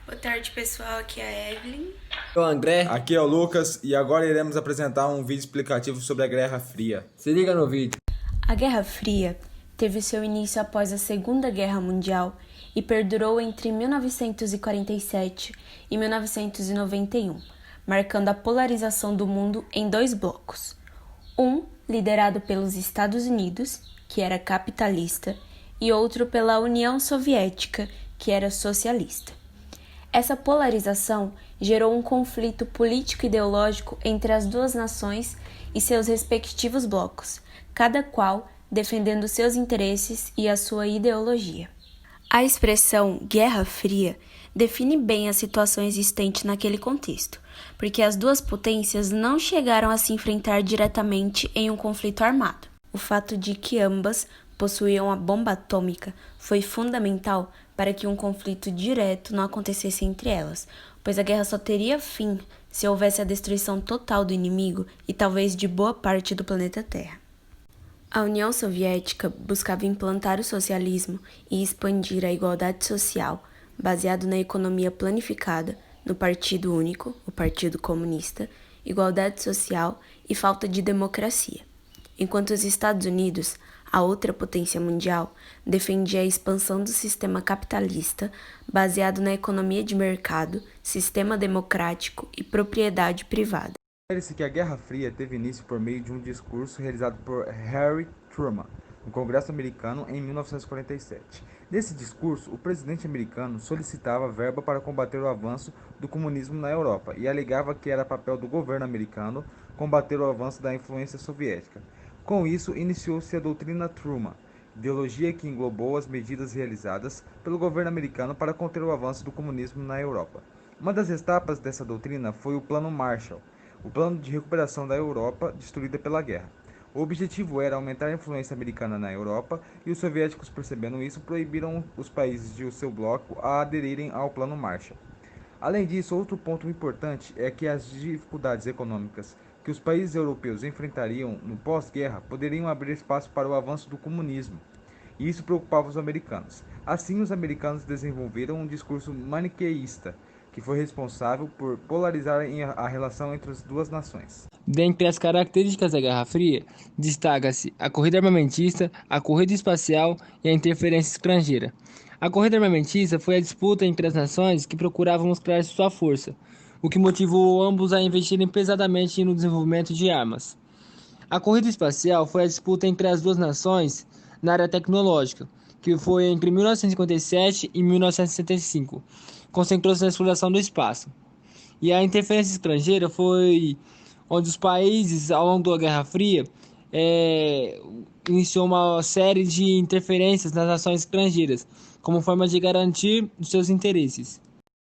Boa tarde, pessoal. Aqui é a Evelyn. O André, Aqui é o Lucas e agora iremos apresentar um vídeo explicativo sobre a Guerra Fria. se liga no vídeo. A Guerra Fria teve seu início após a Segunda Guerra Mundial e perdurou entre 1947 e 1991, marcando a polarização do mundo em dois blocos. Um liderado pelos Estados Unidos, que era capitalista, e outro pela União Soviética, que era socialista. Essa polarização gerou um conflito político-ideológico entre as duas nações e seus respectivos blocos, cada qual defendendo seus interesses e a sua ideologia. A expressão Guerra Fria define bem a situação existente naquele contexto, porque as duas potências não chegaram a se enfrentar diretamente em um conflito armado. O fato de que ambas possuíam a bomba atômica foi fundamental para que um conflito direto não acontecesse entre elas, pois a guerra só teria fim se houvesse a destruição total do inimigo e talvez de boa parte do planeta Terra. A União Soviética buscava implantar o socialismo e expandir a igualdade social, baseado na economia planificada, no Partido Único, o Partido Comunista, igualdade social e falta de democracia. Enquanto os Estados Unidos, a outra potência mundial, defendia a expansão do sistema capitalista, baseado na economia de mercado, sistema democrático e propriedade privada. Refere-se que a Guerra Fria teve início por meio de um discurso realizado por Harry Truman no Congresso americano em 1947. Nesse discurso, o presidente americano solicitava verba para combater o avanço do comunismo na Europa e alegava que era papel do governo americano combater o avanço da influência soviética. Com isso, iniciou-se a doutrina Truman, ideologia que englobou as medidas realizadas pelo governo americano para conter o avanço do comunismo na Europa. Uma das etapas dessa doutrina foi o Plano Marshall, o plano de recuperação da Europa destruída pela guerra. O objetivo era aumentar a influência americana na Europa e os soviéticos, percebendo isso, proibiram os países de seu bloco a aderirem ao Plano Marshall. Além disso, outro ponto importante é que as dificuldades econômicas que os países europeus enfrentariam no pós-guerra poderiam abrir espaço para o avanço do comunismo, e isso preocupava os americanos. Assim, os americanos desenvolveram um discurso maniqueísta, que foi responsável por polarizar a relação entre as duas nações. Dentre as características da Guerra Fria, destaca-se a corrida armamentista, a corrida espacial e a interferência estrangeira. A corrida armamentista foi a disputa entre as nações que procuravam mostrar sua força, o que motivou ambos a investirem pesadamente no desenvolvimento de armas. A corrida espacial foi a disputa entre as duas nações na área tecnológica, que foi entre 1957 e 1965, concentrou-se na exploração do espaço. E a interferência estrangeira foi onde os países, ao longo da Guerra Fria, iniciou uma série de interferências nas nações estrangeiras, como forma de garantir os seus interesses.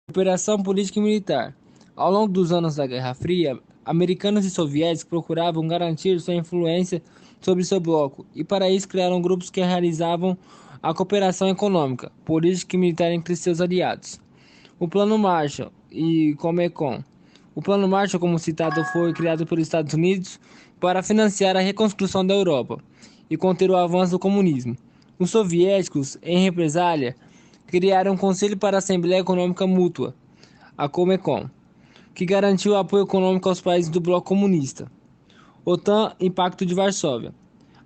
Operação política e militar. Ao longo dos anos da Guerra Fria, americanos e soviéticos procuravam garantir sua influência sobre seu bloco, e para isso criaram grupos que realizavam a cooperação econômica, política e militar entre seus aliados. O Plano Marshall e Comecon. O Plano Marshall, como citado, foi criado pelos Estados Unidos para financiar a reconstrução da Europa e conter o avanço do comunismo. Os soviéticos, em represália, criaram um Conselho para a Assembleia Econômica Mútua, a Comecon, que garantiu o apoio econômico aos países do bloco comunista. OTAN e Pacto de Varsóvia.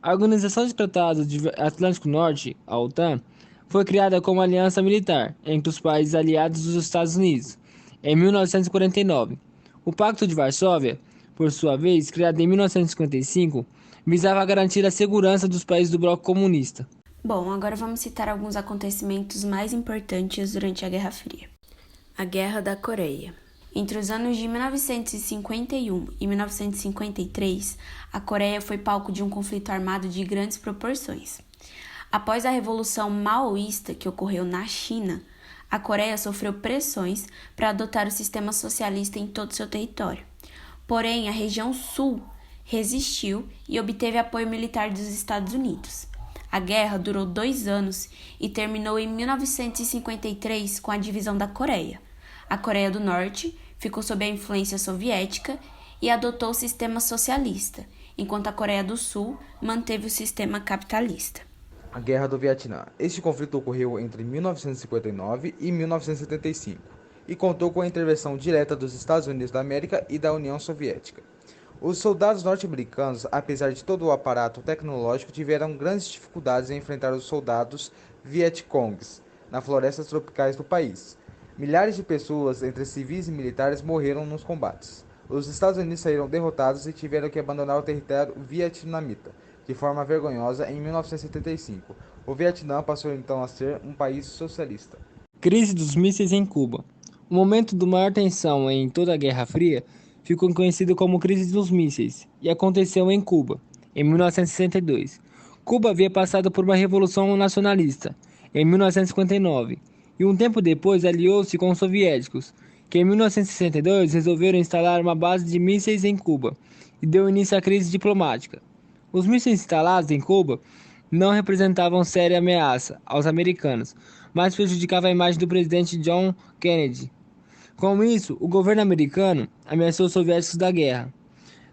A Organização de Tratados do Atlântico Norte, a OTAN, foi criada como aliança militar entre os países aliados dos Estados Unidos, em 1949. O Pacto de Varsóvia, por sua vez, criado em 1955, visava garantir a segurança dos países do bloco comunista. Bom, agora vamos citar alguns acontecimentos mais importantes durante a Guerra Fria. A Guerra da Coreia. Entre os anos de 1951 e 1953, a Coreia foi palco de um conflito armado de grandes proporções. Após a Revolução Maoísta que ocorreu na China, a Coreia sofreu pressões para adotar o sistema socialista em todo seu território. Porém, a região sul resistiu e obteve apoio militar dos Estados Unidos. A guerra durou 2 anos e terminou em 1953 com a divisão da Coreia. A Coreia do Norte ficou sob a influência soviética e adotou o sistema socialista, enquanto a Coreia do Sul manteve o sistema capitalista. A Guerra do Vietnã. Este conflito ocorreu entre 1959 e 1975 e contou com a intervenção direta dos Estados Unidos da América e da União Soviética. Os soldados norte-americanos, apesar de todo o aparato tecnológico, tiveram grandes dificuldades em enfrentar os soldados Vietcongs nas florestas tropicais do país. Milhares de pessoas, entre civis e militares, morreram nos combates. Os Estados Unidos saíram derrotados e tiveram que abandonar o território vietnamita, de forma vergonhosa, em 1975. O Vietnã passou então a ser um país socialista. Crise dos mísseis em Cuba. O momento de maior tensão em toda a Guerra Fria ficou conhecido como Crise dos Mísseis e aconteceu em Cuba, em 1962. Cuba havia passado por uma revolução nacionalista, em 1959, e um tempo depois aliou-se com os soviéticos, que em 1962 resolveram instalar uma base de mísseis em Cuba, e deu início à crise diplomática. Os mísseis instalados em Cuba não representavam séria ameaça aos americanos, mas prejudicavam a imagem do presidente John Kennedy. Com isso, o governo americano ameaçou os soviéticos da guerra.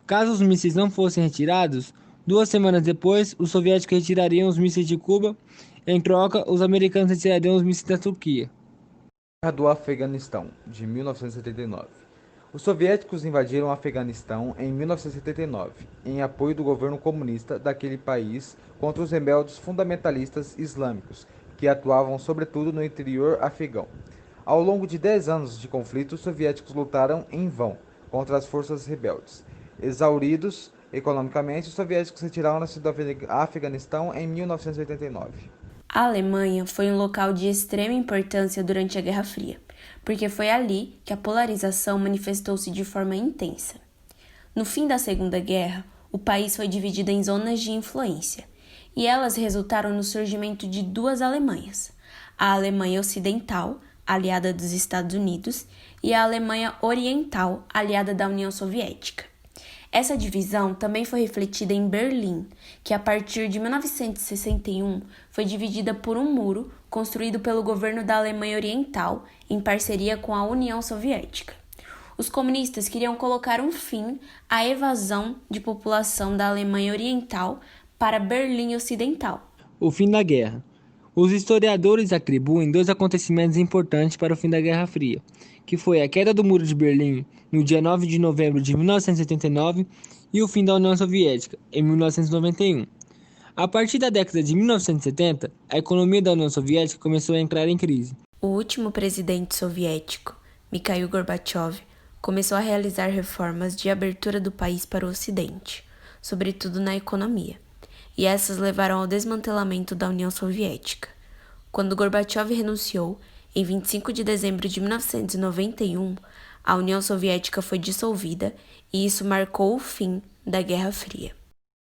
Caso os mísseis não fossem retirados, 2 semanas depois, os soviéticos retirariam os mísseis de Cuba. Em troca, os americanos retirariam os mísseis da Turquia. Guerra do Afeganistão, de 1979. Os soviéticos invadiram o Afeganistão em 1979, em apoio do governo comunista daquele país contra os rebeldes fundamentalistas islâmicos, que atuavam sobretudo no interior afegão. Ao longo de 10 anos de conflito, os soviéticos lutaram em vão contra as forças rebeldes. Exauridos economicamente, os soviéticos retiraram-se do Afeganistão em 1989. A Alemanha foi um local de extrema importância durante a Guerra Fria, porque foi ali que a polarização manifestou-se de forma intensa. No fim da Segunda Guerra, o país foi dividido em zonas de influência, e elas resultaram no surgimento de 2 Alemanhas: a Alemanha Ocidental, aliada dos Estados Unidos, e a Alemanha Oriental, aliada da União Soviética. Essa divisão também foi refletida em Berlim, que a partir de 1961 foi dividida por um muro construído pelo governo da Alemanha Oriental em parceria com a União Soviética. Os comunistas queriam colocar um fim à evasão de população da Alemanha Oriental para Berlim Ocidental. O fim da guerra. Os historiadores atribuem 2 acontecimentos importantes para o fim da Guerra Fria, que foi a queda do Muro de Berlim no dia 9 de novembro de 1989 e o fim da União Soviética, em 1991. A partir da década de 1970, a economia da União Soviética começou a entrar em crise. O último presidente soviético, Mikhail Gorbachev, começou a realizar reformas de abertura do país para o Ocidente, sobretudo na economia, e essas levaram ao desmantelamento da União Soviética. Quando Gorbachev renunciou, em 25 de dezembro de 1991, a União Soviética foi dissolvida e isso marcou o fim da Guerra Fria.